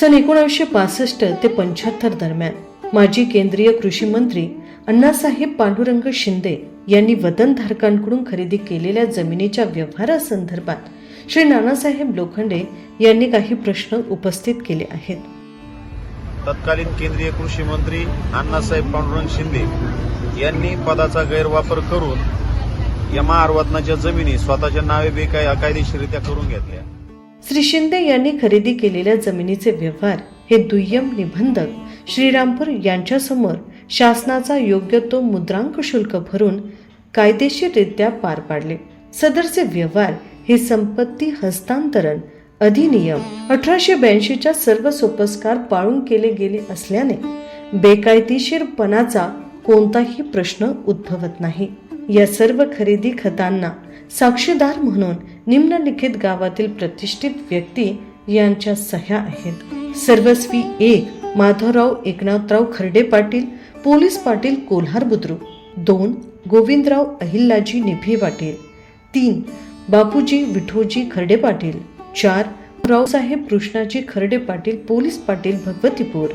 सन 1965 ते 75 दरम्यान माजी केंद्रीय कृषी मंत्री अण्णासाहेब पांडुरंग शिंदे यांनी वतनधारकांकडून खरेदी केलेल्या जमिनीच्या व्यवहारासंदर्भात श्री नानासाहेब लोखंडे यांनी काही प्रश्न उपस्थित केले आहेत. तत्कालीन केंद्रीय कृषी मंत्री अण्णासाहेब पांडुरंग शिंदे यांनी पदाचा गैरवापर करून या महारवतनाच्या जमिनी स्वतःच्या नावे बेकायदेशीररित्या करून घेतल्या. श्री शिंदे यांनी खरेदी केलेल्या जमिनीचे व्यवहार हे दुय्यम निबंधक श्रीरामपूर यांच्यासमोर शासनाचा योग्य तो मुद्रांक शुल्क भरून कायदेशीररित्या पार पाडले. सदरचे व्यवहार हे संपत्ती हस्तांतरण अधिनियम 1882च्या सर्व सोपस्कार पाळून केले गेले असल्याने बेकायदेशीरपणाचा कोणताही प्रश्न उद्भवत नाही. या सर्व खरेदी खतांना साक्षीदार म्हणून निम्नलिखित गावातील प्रतिष्ठित व्यक्ती यांच्या सह्या आहेत. सर्वस्वी 1 माधवराव एकनाथराव खर्डे पाटील, पोलीस पाटील कोल्हार बुद्रुक. 2 गोविंदराव अहिल्याजी निभे पाटील. 3 बापूजी विठोजी खर्डे पाटील. 4 रावसाहेब कृष्णाजी खर्डे पाटील, पोलीस पाटील भगवतीपूर.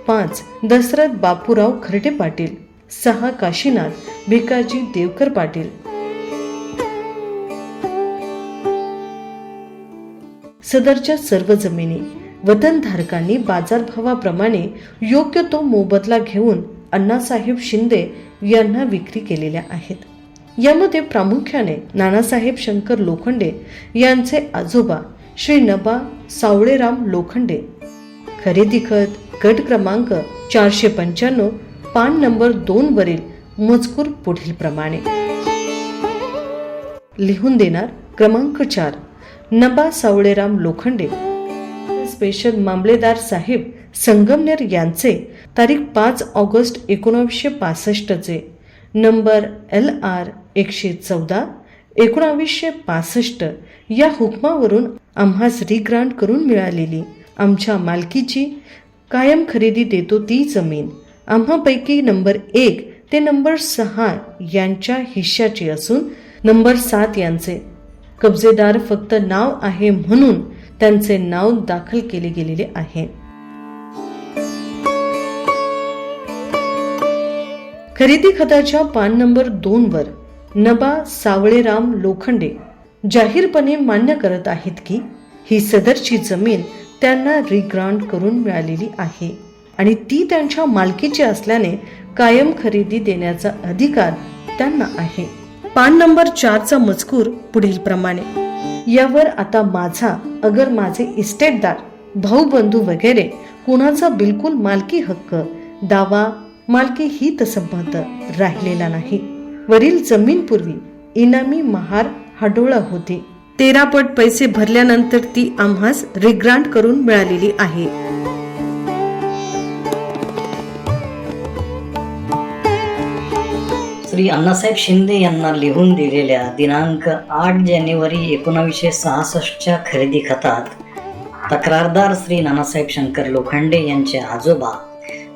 5 दशरथ बापूराव खर्डे पाटील. 6 काशीनाथ भिकाजी देवकर पाटील. सदरच्या सर्व जमिनी वतनधारकांनी बाजारभावाप्रमाणे योग्य तो मोबदला घेऊन अण्णासाहेब शिंदे यांना विक्री केलेल्या आहेत. यामध्ये प्रामुख्याने नानासाहेब शंकर लोखंडे यांचे आजोबा श्री नबा सावळेराम लोखंडे. खरेदी खत गट क्रमांक 495 पान नंबर 2 वरील मजकूर पुढील प्रमाणे. लिहून देणार क्रमांक 4 नबा सावळेराम लोखंडे. स्पेशल मामलेदार साहेब संगमनेर यांचे तारीख 5 ऑगस्ट 1965 चे नंबर LR 114 1965 या हुकमावरून आम्हास रिग्रांट करून मिळालेली आमच्या मालकीची कायम खरेदी देतो ती जमीन आम्हापैकी नंबर 1 ते नंबर 6 यांच्या हिश्श्याची असून नंबर 7 यांचे कब्जेदार फक्त नाव आहे म्हणून त्यांचे नाव दाखल केले गेलेले आहे. खरेदी खताच्या पान नंबर 2 वर नबा सावळेराम लोखंडे जाहीरपणे मान्य करत आहेत की ही सदरची जमीन त्यांना रिग्रांट करून मिळालेली आहे आणि ती त्यांच्या मालकीची असल्याने कायम खरेदी देण्याचा अधिकार त्यांना आहे. पान नंबर 4 चा मजकूर पुढील प्रमाणे. यावर आता माझा अगर माझे इस्टेटदार भाऊ बंधू वगैरे कुणाचा बिलकुल मालकी हक्क दावा मालकी हित संबंध राहिलेला नाही. वरील जमीन पूर्वी इनामी महार हाडोळा होती. 13 पट पैसे भरल्यानंतर ती आम्हास रिग्रांट करून मिळालेली आहे. श्री अण्णासाहेब शिंदे यांना लिहून दिलेल्या दिनांक 8 जानेवारी 1966च्या खरेदी खतात तक्रारदार श्री नानासाहेब शंकर लोखंडे यांचे आजोबा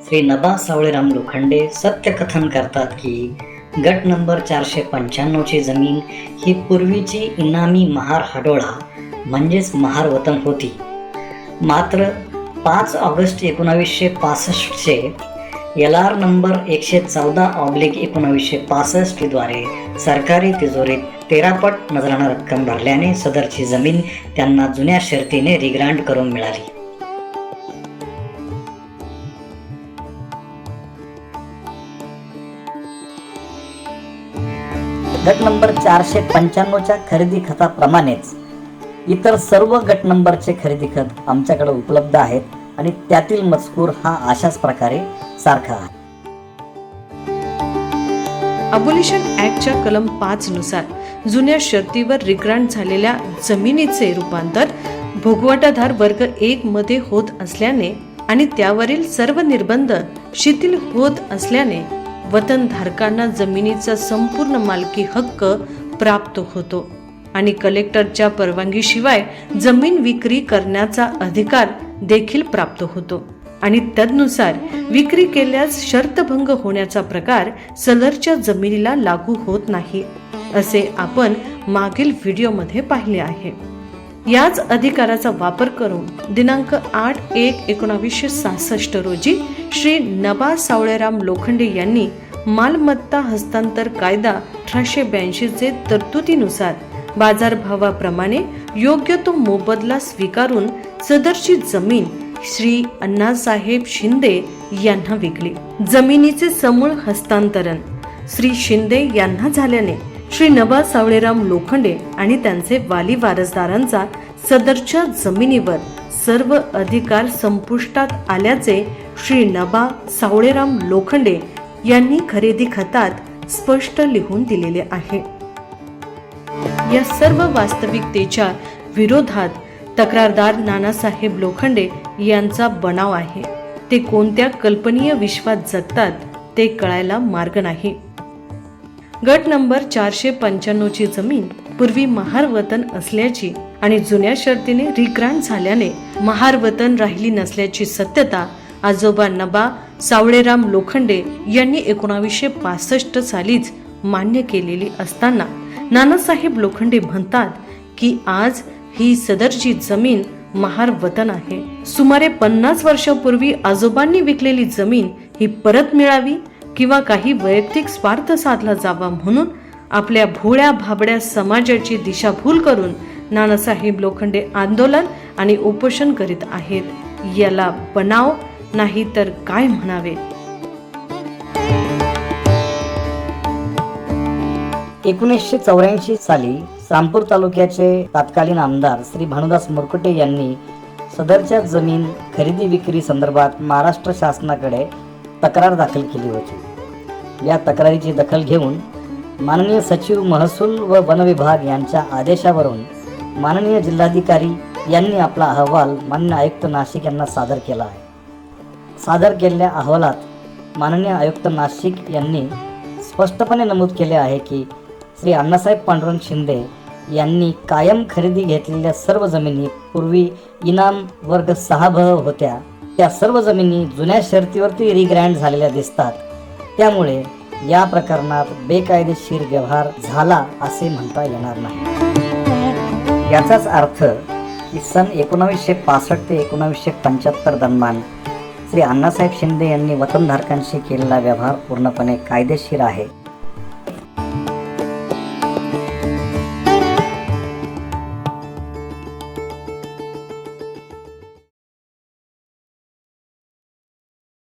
श्री नबा सावळेराम लोखंडे सत्यकथन करतात की गट नंबर 495 ची जमीन ही पूर्वीची इनामी महार हाडोळा म्हणजेच महार वतन होती. मात्र 5 ऑगस्ट 1965 चे LR नंबर 114/1965 द्वारे सरकारी तिजोरीत 13 पट नजराना रक्कम भरल्याने सदरची जमीन त्यांना जुन्या शर्तीने रिग्रांट करून मिळाली. गट नंबर 495च्या खरेदी खताप्रमाणेच इतर सर्व गट नंबरचे खरेदी खत आमच्याकडे उपलब्ध आहेत आणि त्यातील मजकूर हा अशाच प्रकारे सारखा आहे. अबोलिशन ऍक्टच्या कलम 5 नुसार जुन्या शर्तीवर रिग्रांट झालेल्या जमिनीचे रूपांतर भोगवटादार वर्ग 1 मध्ये होत असल्याने आणि त्यावरील सर्व निर्बंध शिथिल होत असल्याने वतनधारकांना जमिनीचा संपूर्ण मालकी हक्क प्राप्त होतो आणि कलेक्टरच्या परवानगीशिवाय जमीन विक्री करण्याचा अधिकार देखील प्राप्त होतो आणि तदनुसार विक्री केल्यास शर्तभंग होण्याचा प्रकार सदरच्या जमिनीला लागू होत नाही असे आपण मागील व्हिडिओमध्ये पाहिले आहे. याच अधिकाराचा वापर करून दिनांक 8/1/1966 रोजी श्री नबा सावळेराम लोखंडे यांनी मालमत्ता हस्तांतर कायदा 1882 चे तरतुदीनुसार बाजारभावाप्रमाणे योग्य तो मोबदला स्वीकारून सदरची जमीन श्री अण्णासाहेब शिंदे यांना विकली. जमिनीचे समूळ हस्तांतरण श्री शिंदे यांना झाल्याने श्री नबा सावळेराम लोखंडे आणि त्यांचे वाली वारसदारांचा सदरच्या जमिनीवर सर्व अधिकार संपुष्टात आल्याचे श्री नबा सावळेराम लोखंडे यांनी खरेदी खतात स्पष्ट लिहून दिलेले आहे. या सर्व वास्तविकतेच्या विरोधात तक्रारदार नानासाहेब लोखंडे यांचा बनाव आहे. ते कोणत्या कल्पनीय विश्वात जगतात ते कळायला मार्ग नाही. गट नंबर 495 ची जमीन पूर्वी महार वतन असल्याची आणि जुन्या शर्तीने रिग्रांट झाल्याने महार वतन राहिली नसल्याची सत्यता आजोबा नबा सावळेराम लोखंडे यांनी 1965 सालीच मान्य केलेली असताना नानासाहेब लोखंडे म्हणतात की आज ही सदरची जमीन महार वतन आहे. सुमारे 50 वर्षापूर्वी आजोबांनी विकलेली जमीन ही परत मिळावी किंवा काही वैयक्तिक स्वार्थ साधला जावा म्हणून आपल्या भोळ्या भाबड्या समाजाची दिशाभूल करून नानासाहेब लोखंडे आंदोलन आणि उपोषण करीत आहेत. याला बनाव नाही तर काय म्हणावे. 1984 साली रामपूर तालुक्याचे तत्कालीन आमदार श्री भानुदास मुरकुटे यांनी सदरच्या जमीन खरेदी विक्री संदर्भात महाराष्ट्र शासनाकडे तक्रार दाखल केली होती. या तक्रारीची दखल घेऊन माननीय सचिव महसूल व वन विभाग यांच्या आदेशावरून माननीय जिल्हाधिकारी यांनी आपला अहवाल माननीय आयुक्त नाशिक यांना सादर केला आहे. सादर केलेल्या अहवालात माननीय आयुक्त नाशिक यांनी स्पष्टपणे नमूद केले आहे की श्री अण्णासाहेब पांडुरंग शिंदे यांनी कायम खरेदी घेतलेल्या सर्व जमिनी पूर्वी इनाम वर्ग 6 होत्या. त्या सर्व जमिनी जुन्या शर्तीवरती रिग्रँड झालेल्या दिसतात. त्यामुळे या प्रकरणात बेकायदेशीर व्यवहार झाला असे म्हणता येणार नाही. याचाच अर्थ की सन 1965 ते 1975 दरम्यान श्री अण्णासाहेब शिंदे यांनी वतनधारकांशी केलेला व्यवहार पूर्णपणे कायदेशीर आहे.